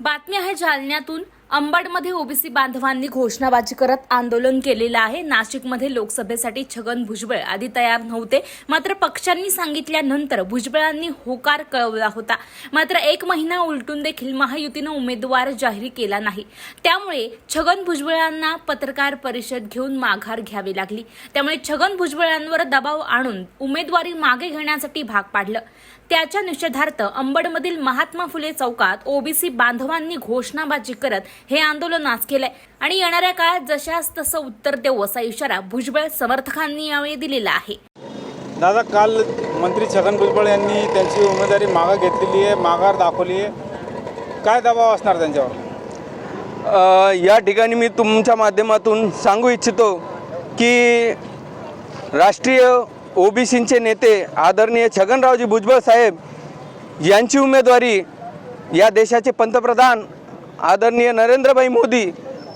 बातमी आहे जालन्यातून। अंबडमध्ये ओबीसी बांधवांनी घोषणाबाजी करत आंदोलन केलेलं आहे। नाशिकमध्ये लोकसभेसाठी छगन भुजबळ आधी तयार नव्हते, मात्र पक्षांनी सांगितल्यानंतर भुजबळांनी होकार कळवला होता। मात्र एक महिना उलटून देखील महायुतीनं उमेदवार जाहीर केला नाही। त्यामुळे छगन भुजबळांना पत्रकार परिषद घेऊन माघार घ्यावी लागली। त्यामुळे छगन भुजबळांवर दबाव आणून उमेदवारी मागे घेण्यासाठी भाग पाडलं। त्याच्या निषेधार्थ अंबडमधील महात्मा फुले चौकात ओबीसी बांधवांनी घोषणाबाजी करत हे आंदोलन आज केलंय आणि येणाऱ्या काळात जशास तसं उत्तर देऊ असा इशारा भुजबळ समर्थकांनी यावेळी दिलेला आहे। दादा, काल मंत्री छगन भुजबळ यांनी त्यांची उमेदवारी मागे घेतलेली आहे, माघार दाखवली आहे, काय दबाव असणार त्यांच्यावर? या ठिकाणी मी तुमच्या माध्यमातून सांगू इच्छितो की राष्ट्रीय ओबीसीचे नेते आदरणीय छगनरावजी भुजबळ साहेब यांची उमेदवारी या देशाचे पंतप्रधान आदरणीय नरेंद्रभाई मोदी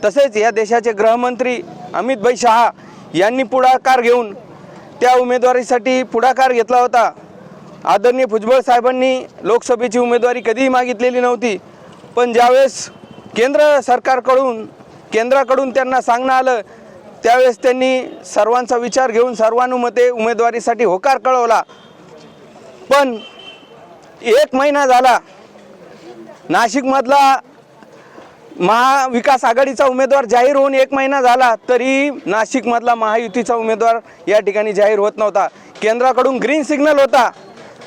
तसेच या देशाचे गृहमंत्री अमितभाई शहा यांनी पुढाकार घेऊन त्या उमेदवारीसाठी पुढाकार घेतला होता। आदरणीय भुजबळ साहेबांनी लोकसभेची उमेदवारी कधीही मागितलेली नव्हती, पण ज्यावेळेस केंद्राकडून त्यांना सांगणं आलं त्यावेळेस त्यांनी सर्वांचा विचार घेऊन सर्वानुमते उमेदवारीसाठी होकार कळवला। पण एक महिना झाला, नाशिकमधला महाविकास आघाडीचा उमेदवार जाहीर होऊन एक महिना झाला तरी नाशिकमधला महायुतीचा उमेदवार या ठिकाणी जाहीर होत नव्हता। केंद्राकडून ग्रीन सिग्नल होता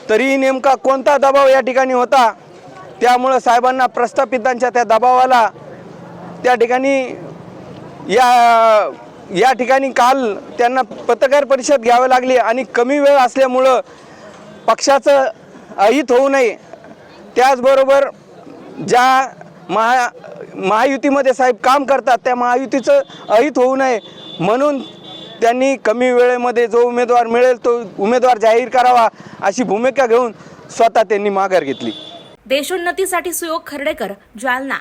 तरी नेमका कोणता दबाव या ठिकाणी होता, त्यामुळे साहेबांना प्रस्थापितांच्या त्या दबावाला त्या ठिकाणी या ठिकाणी काल त्यांना पत्रकार परिषद घ्यावी लागली आणि कमी वेळ असल्यामुळं पक्षाचं अहित होऊ नये, त्याचबरोबर ज्या महायुतीमध्ये साहेब काम करतात त्या महायुतीचं अहित होऊ नये म्हणून त्यांनी कमी वेळेमध्ये जो उमेदवार मिळेल तो उमेदवार जाहीर करावा अशी भूमिका घेऊन स्वतः त्यांनी माघार घेतली। देशोन्नतीसाठी सुयोग खर्डेकर, जालना।